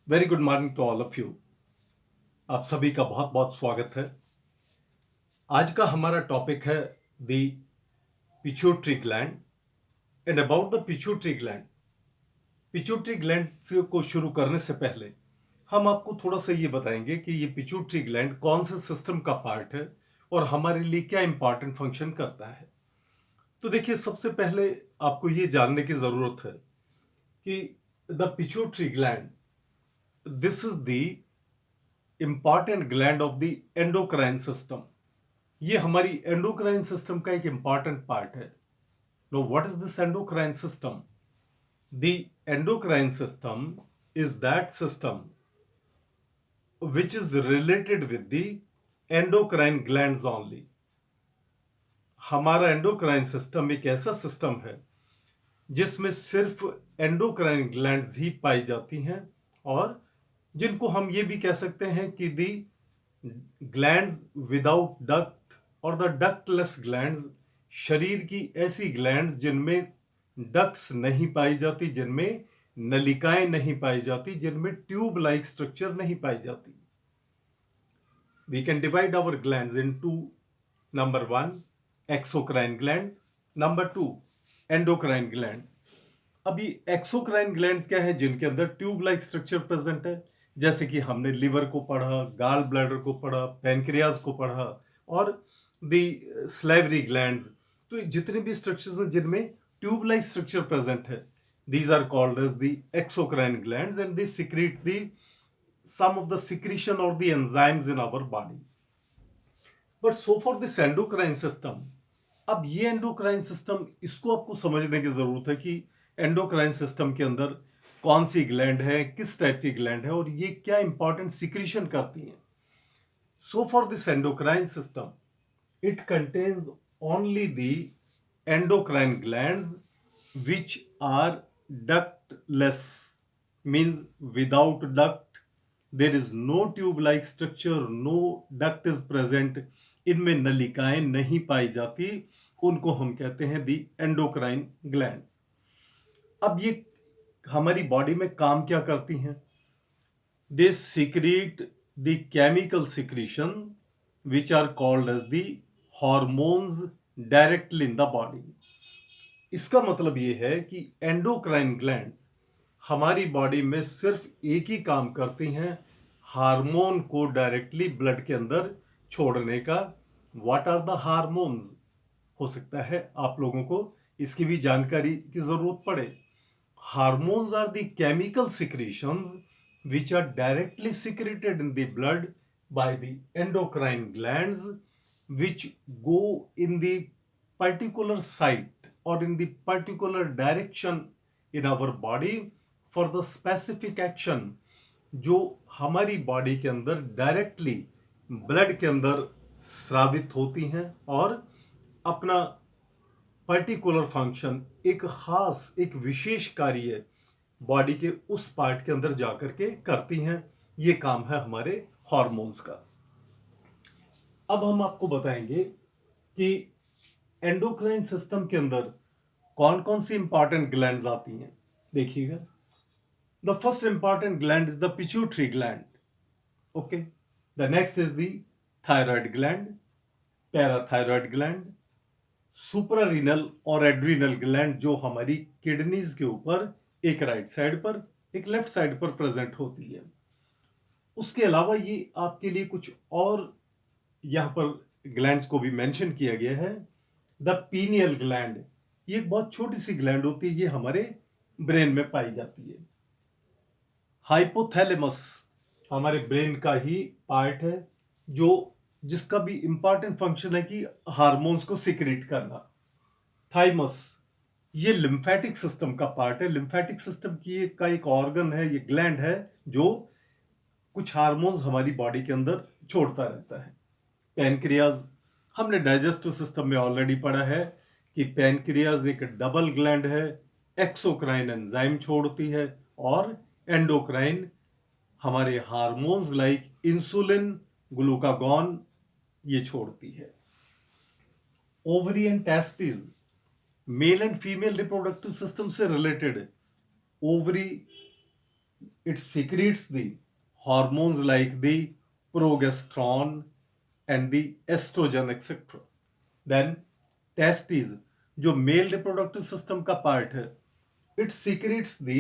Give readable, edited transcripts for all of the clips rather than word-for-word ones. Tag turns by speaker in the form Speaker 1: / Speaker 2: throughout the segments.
Speaker 1: Very good morning to all of you. आप सभी का बहुत बहुत स्वागत है। आज का हमारा टॉपिक है the pituitary gland and about the pituitary gland. Pituitary gland को शुरू करने से पहले हम आपको थोड़ा सा ये बताएंगे कि ये पिट्यूटरी ग्लैंड कौन से सिस्टम का पार्ट है और हमारे लिए क्या इंपॉर्टेंट फंक्शन करता है। तो देखिए, सबसे पहले आपको ये जानने की जरूरत है कि the pituitary gland, this is the important gland of the endocrine system. ये हमारी एंडोक्राइन सिस्टम का एक इंपॉर्टेंट पार्ट है। No, what is this endocrine system? The endocrine system is that system which is related with the endocrine glands only। हमारा endocrine system एक ऐसा system है जिसमें सिर्फ एंडोक्राइन ग्लैंड्स ही पाई जाती हैं और जिनको हम ये भी कह सकते हैं कि दी ग्लैंड्स विदाउट डक्ट और द डक्टलेस ग्लैंड्स, शरीर की ऐसी ग्लैंड्स जिनमें डक्ट्स नहीं पाई जाती, जिनमें नलिकाएं नहीं पाई जाती, जिनमें ट्यूब लाइक स्ट्रक्चर नहीं पाई जाती। We can divide our glands into number one, exocrine glands, number two, endocrine glands। अभी एक्सोक्राइन ग्लैंड्स क्या है? जिनके अंदर ट्यूब लाइक स्ट्रक्चर प्रेजेंट है, जैसे कि हमने लिवर को पढ़ा, गाल ब्लैडर को पढ़ा, पैनक्रियाज को पढ़ा और दी स्लेवरी ग्लैंड्स। तो जितने भी स्ट्रक्चर्स हैं जिनमें ट्यूब लाइक स्ट्रक्चर प्रेजेंट है, these are called as the exocrine glands and they secrete the some of the secretion or the enzymes in our body। but so for this endocrine system, अब ये endocrine system, इसको आपको समझने की जरूरत है कि एंडोक्राइन सिस्टम के अंदर कौन सी ग्लैंड है, किस टाइप की ग्लैंड है और ये क्या इंपॉर्टेंट सिक्रीशन करती हैं। So for this endocrine system, it contains only the endocrine glands which are ductless, means without duct, there is no tube like structure, no duct is present, इनमें नलिकाएं नहीं पाई जाती, उनको हम कहते हैं दी एंडोक्राइन ग्लैंड्स। अब ये हमारी बॉडी में काम क्या करती हैं? They secrete the chemical secretion which are called as the hormones directly in the body. इसका मतलब ये है कि एंडोक्राइन ग्लैंड्स हमारी बॉडी में सिर्फ एक ही काम करती हैं, हार्मोन को डायरेक्टली ब्लड के अंदर छोड़ने का। What are the hormones? हो सकता है आप लोगों को इसकी भी जानकारी की जरूरत पड़े। Hormones are the chemical secretions which are directly secreted in the blood by the endocrine glands, which go in the particular site or in the particular direction in our body for the specific action, जो हमारी body के अंदर directly blood के अंदर स्रावित होती हैं और अपना पर्टिकुलर फंक्शन, एक खास, एक विशेष कार्य बॉडी के उस पार्ट के अंदर जाकर के करती हैं। ये काम है हमारे हार्मोन्स का। अब हम आपको बताएंगे कि एंडोक्राइन सिस्टम के अंदर कौन कौन सी इंपॉर्टेंट ग्लैंड्स आती हैं। देखिएगा, the first important gland is the pituitary gland. Okay, the next is the thyroid gland, parathyroid gland, suprarenal और एड्रीनल ग्लैंड जो हमारी किडनीज के ऊपर एक राइट साइड पर, एक लेफ्ट साइड पर प्रेजेंट होती है। उसके अलावा ये आपके लिए कुछ और यहां पर ग्लैंड्स को भी मेंशन किया गया है। द पीनियल ग्लैंड, ये एक बहुत छोटी सी ग्लैंड होती है, ये हमारे ब्रेन में पाई जाती है। हाइपोथैलेमस हमारे ब्रेन का ही पार्ट है, जो जिसका भी इंपॉर्टेंट फंक्शन है कि हार्मोन्स को सिक्रीट करना। थाइमस, ये लिम्फेटिक सिस्टम का पार्ट है। लिम्फेटिक सिस्टम की का एक ऑर्गन है, ये ग्लैंड है जो कुछ हार्मोन्स हमारी बॉडी के अंदर छोड़ता रहता है। पैनक्रियाज, हमने डाइजेस्टिव सिस्टम में ऑलरेडी पढ़ा है कि पैनक्रियाज एक डबल ग्लैंड है, एक्सोक्राइन एंजाइम छोड़ती है और एंडोक्राइन हमारे हार्मोन्स लाइक इंसुलिन, ग्लूकागॉन ये छोड़ती है। Ovary and testis, male and female reproductive system से related. Ovary it secretes the hormones like the progesterone and the estrogen etc. Then testes, जो मेल रिप्रोडक्टिव सिस्टम का part है, it secretes the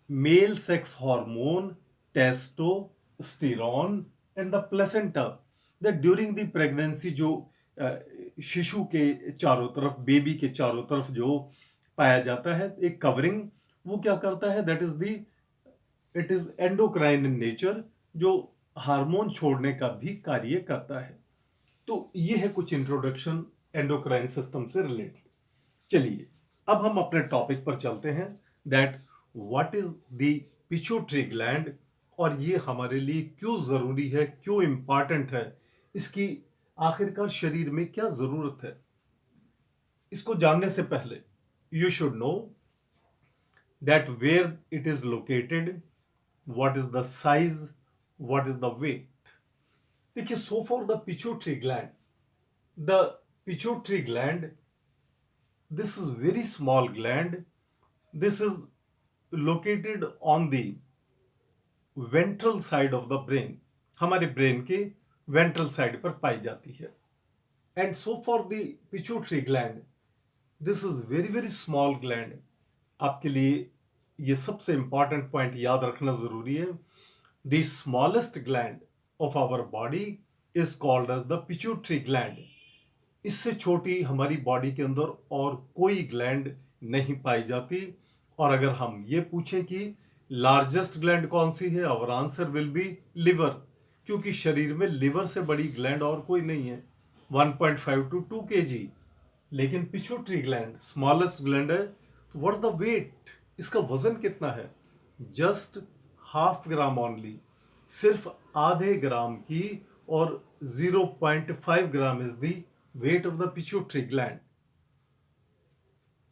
Speaker 1: male sex hormone testosterone and the placenta. That during the pregnancy जो शिशु के चारों तरफ, baby के चारों तरफ जो पाया जाता है एक कवरिंग, वो क्या करता है, that is the, it is endocrine in nature, जो हार्मोन छोड़ने का भी कार्य करता है। तो ये है कुछ इंट्रोडक्शन एंडोक्राइन सिस्टम से रिलेटेड। चलिए अब हम अपने टॉपिक पर चलते हैं, that what is the pituitary gland, और ये हमारे लिए क्यों जरूरी है, क्यों इंपॉर्टेंट है, इसकी आखिरकार शरीर में क्या जरूरत है। इसको जानने से पहले you should know that where it is located, what is the size, what is the weight. देखिए, so for the pituitary gland, the pituitary gland, this is very small gland, this is located on the ventral side of the brain, हमारे brain के ventral side पर पाई जाती है। And so for the pituitary gland, this is very very small gland. आपके लिए ये सबसे important point याद रखना जरूरी है। The smallest gland of our body is called as the pituitary gland. इससे छोटी हमारी बॉडी के अंदर और कोई ग्लैंड नहीं पाई जाती। और अगर हम ये पूछें कि लार्जेस्ट ग्लैंड कौन सी है, our answer will be liver, क्योंकि शरीर में लिवर से बड़ी ग्लैंड और कोई नहीं है, 1.5 to 2 kg। लेकिन पिट्यूटरी ग्लैंड स्मॉलेस्ट ग्लैंड है। तो व्हाट्स द वेट, इसका वजन कितना है, जस्ट हाफ ग्राम ओनली, सिर्फ आधे ग्राम की, और 0.5 gram is the weight of the pituitary gland.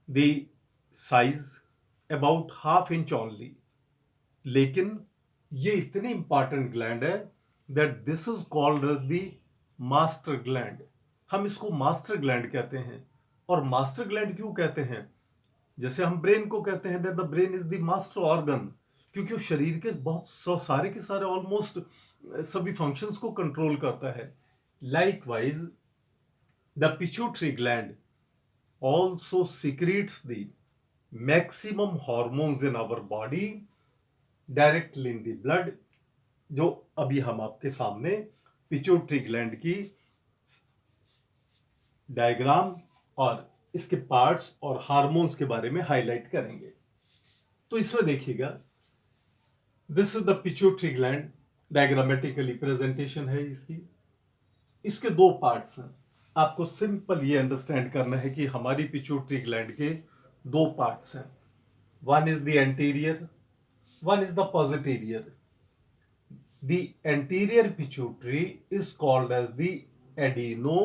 Speaker 1: The size about half inch only. लेकिन ये इतनी इंपॉर्टेंट ग्लैंड है that this is called as the master gland. हम इसको मास्टर ग्लैंड कहते हैं। और मास्टर ग्लैंड क्यों कहते हैं, जैसे हम ब्रेन को कहते हैं that the brain is the master organ, क्योंकि वो शरीर के बहुत सारे के सारे ऑलमोस्ट सभी फंक्शंस को कंट्रोल करता है। Likewise, the pituitary gland also secretes the maximum hormones in our body directly in the blood, जो अभी हम आपके सामने पिट्यूटरी ग्लैंड की डायग्राम और इसके पार्ट्स और हार्मोन्स के बारे में हाईलाइट करेंगे। तो इसमें देखिएगा, this is the pituitary gland, diagrammatically presentation है इसकी। इसके दो पार्ट्स हैं। आपको सिंपल ये अंडरस्टैंड करना है कि हमारी पिट्यूटरी ग्लैंड के दो पार्ट्स हैं, one is the anterior, one is the posterior. The anterior pituitary is called as the adeno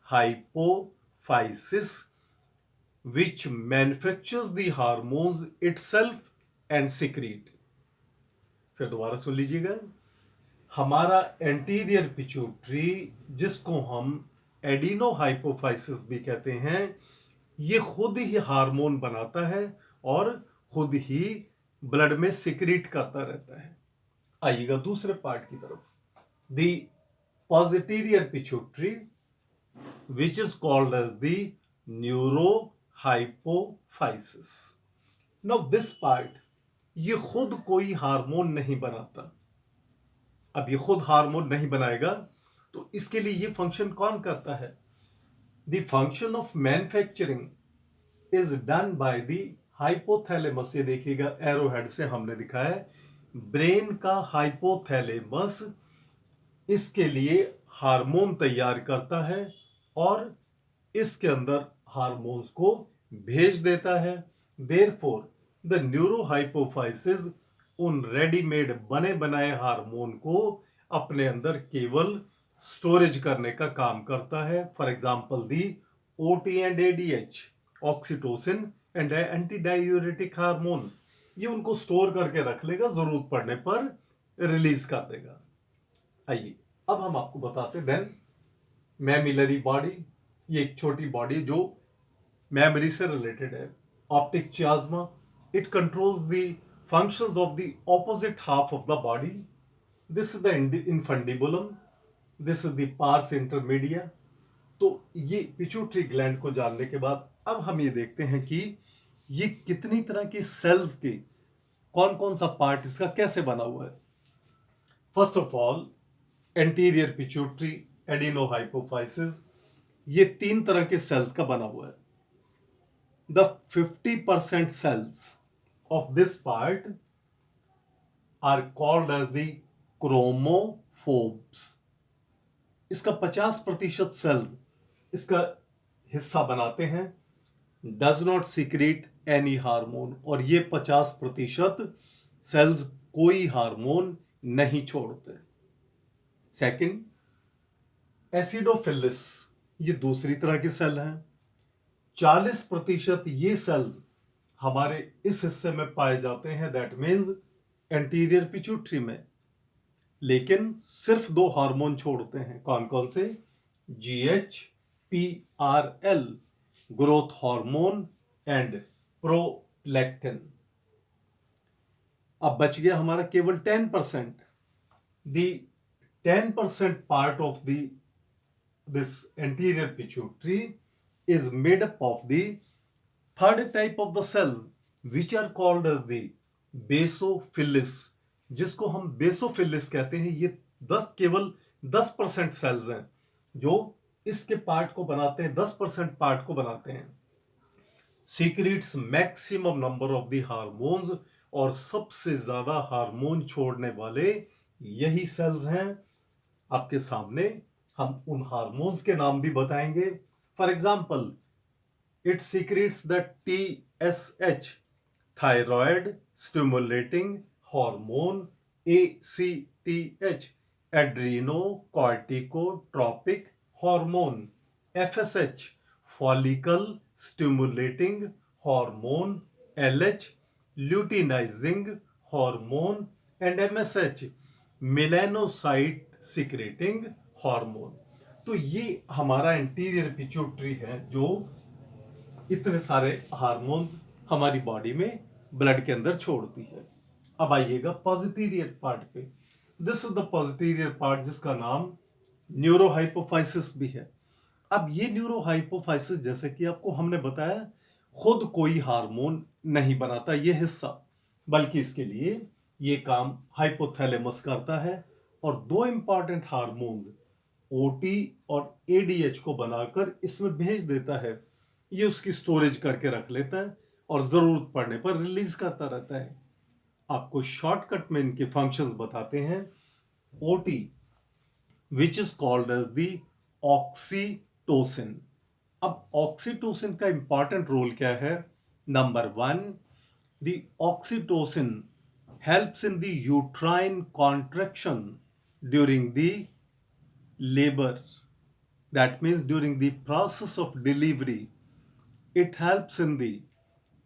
Speaker 1: hypophysis, which manufactures the hormones itself and secrete। फिर दोबारा सुन लीजिएगा, हमारा एंटीरियर पिट्यूटरी, जिसको हम एडिनो हाइपोफाइसिस भी कहते हैं, ये खुद ही हार्मोन बनाता है और खुद ही ब्लड में सिक्रीट करता रहता है। आइएगा दूसरे पार्ट की तरफ, the posterior pituitary which is called as the neurohypophysis. Now this part, ये खुद कोई हार्मोन नहीं बनाता। अब ये खुद हार्मोन नहीं बनाएगा, तो इसके लिए ये फंक्शन कौन करता है, the function of manufacturing is done by the hypothalamus. ये देखिएगा, एरो हेड से हमने दिखाया है, ब्रेन का हाइपोथैलेमस इसके लिए हार्मोन तैयार करता है और इसके अंदर हार्मोन्स को भेज देता है। देयरफॉर द न्यूरोहाइपोफाइसिस उन रेडीमेड बने बनाए हार्मोन को अपने अंदर केवल स्टोरेज करने का काम करता है। For example the OT and ADH, oxytocin and anti diuretic hormone, ये उनको स्टोर करके रख लेगा, जरूरत पड़ने पर रिलीज कर देगा। आइए अब हम आपको बताते, देन मैमिलरी बॉडी, ये एक छोटी बॉडी जो मेमोरी से रिलेटेड है। Optic chiasma, it controls the functions of the opposite half of the body. This is the infundibulum, this is the pars intermedia. तो ये पिट्यूटरी ग्लैंड को जानने के बाद अब हम ये देखते हैं कि ये कितनी तरह की सेल्स के कौन कौन सा पार्ट इसका कैसे बना हुआ है. First of all, anterior pituitary adenohypophysis, ये 3 तरह के सेल्स का बना हुआ है. The 50% cells of this part are called as the chromophobes. इसका 50% सेल्स इसका हिस्सा बनाते हैं. Does not secret any hormone, और ये 50% सेल्स कोई हार्मोन नहीं छोड़ते. सेकंड, एसिडोफिलिस, ये दूसरी तरह की सेल हैं. 40% ये सेल्स हमारे इस हिस्से में पाए जाते हैं, दैट मीन्स एंटीरियर पिट्यूटरी में. लेकिन सिर्फ 2 हार्मोन छोड़ते हैं. कौन कौन से? GH/PRL, growth hormone, and prolactin. अब बच गया हमारा केवल 10%. The 10% part of this anterior pituitary is made up of the third type of the cells which are called as the basophilus, जिसको हम बेसोफिलिस कहते हैं. ये केवल 10% सेल्स हैं जो इसके पार्ट को बनाते हैं, 10% पार्ट को बनाते हैं. Secrets maximum number of the hormones, और सबसे ज्यादा हार्मोन छोड़ने वाले यही सेल्स हैं. आपके सामने हम उन हार्मोन्स के नाम भी बताएंगे. For example, it secretes the TSH, thyroid stimulating hormone, ACTH, adrenocorticotropic hormone, FSH, follicle stimulating hormone, LH, luteinizing hormone, and MSH, melanocyte secreting hormone. तो ये हमारा एंटीरियर पिट्यूटरी है जो इतने सारे हार्मोन्स हमारी बॉडी में ब्लड के अंदर छोड़ती है. अब आइएगा पॉजिटीरियर पार्ट पे. दिस इज द पॉजिटीरियर पार्ट जिसका नाम न्यूरोहाइपोफाइसिस भी है. अब ये न्यूरोहाइपोफाइसिस, जैसे कि आपको हमने बताया, खुद कोई हार्मोन नहीं बनाता ये हिस्सा, बल्कि इसके लिए ये काम हाइपोथैलेमस करता है और 2 इंपॉर्टेंट हार्मोन्स ओटी और एडीएच को बनाकर इसमें भेज देता है. ये उसकी स्टोरेज करके रख लेता है और जरूरत पड़ने पर रिलीज करता रहता है. आपको शॉर्टकट में इनके फंक्शंस बताते हैं. OT, which is called as the oxytocin. अब ऑक्सीटोसिन का इंपॉर्टेंट रोल क्या है? Number 1, the oxytocin helps in the uterine contraction during the labor. That means during the process of delivery, it helps in the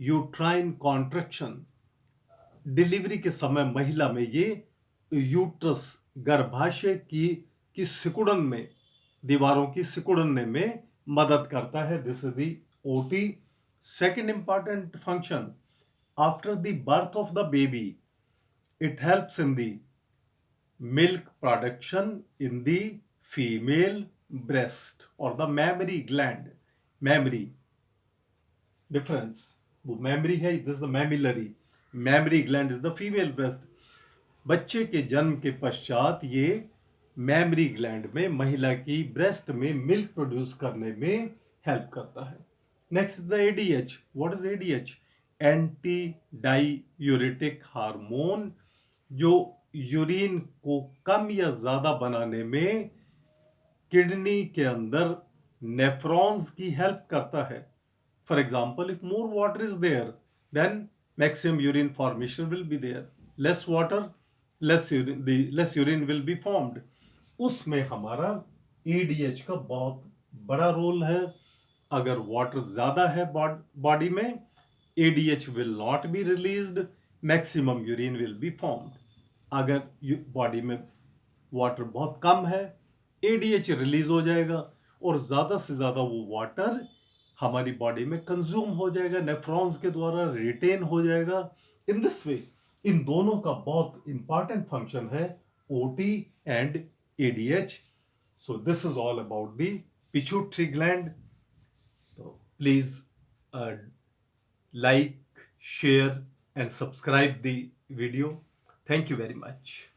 Speaker 1: uterine contraction. Delivery के समय महिला में ये uterus, गर्भाशय की सिकुड़न में, दीवारों की सिकुड़ने में मदद करता है. This is the OT. Second important function, after the birth of the baby, it helps in the milk production in the female breast or the mammary gland. Mammary difference, वो mammary है, this is the mammillary. Mammary gland is the female breast. बच्चे के जन्म के पश्चात ये mammary gland में महिला की breast में मिल्क प्रोड्यूस करने में हेल्प करता है. Next is the ADH. What is ADH? Anti diuretic hormone, जो यूरिन को कम या ज्यादा बनाने में किडनी के अंदर नेफ्रॉन्स की हेल्प करता है. For example, if more water is there then maximum urine formation will be there. Less water, less urine will be formed. उसमें हमारा एडीएच का बहुत बड़ा रोल है. अगर वाटर ज्यादा है बॉडी में, ADH will not be released, maximum urine will be formed. अगर बॉडी में वाटर बहुत कम है, एडीएच रिलीज हो जाएगा और ज्यादा से ज्यादा वो वाटर हमारी बॉडी में कंज्यूम हो जाएगा, नेफ्रॉन्स के द्वारा रिटेन हो जाएगा. इन दिस वे इन दोनों का बहुत इंपॉर्टेंट फंक्शन है, OT and ADH. So this is all about the pituitary gland. तो please like, share and subscribe the video. Thank you very much.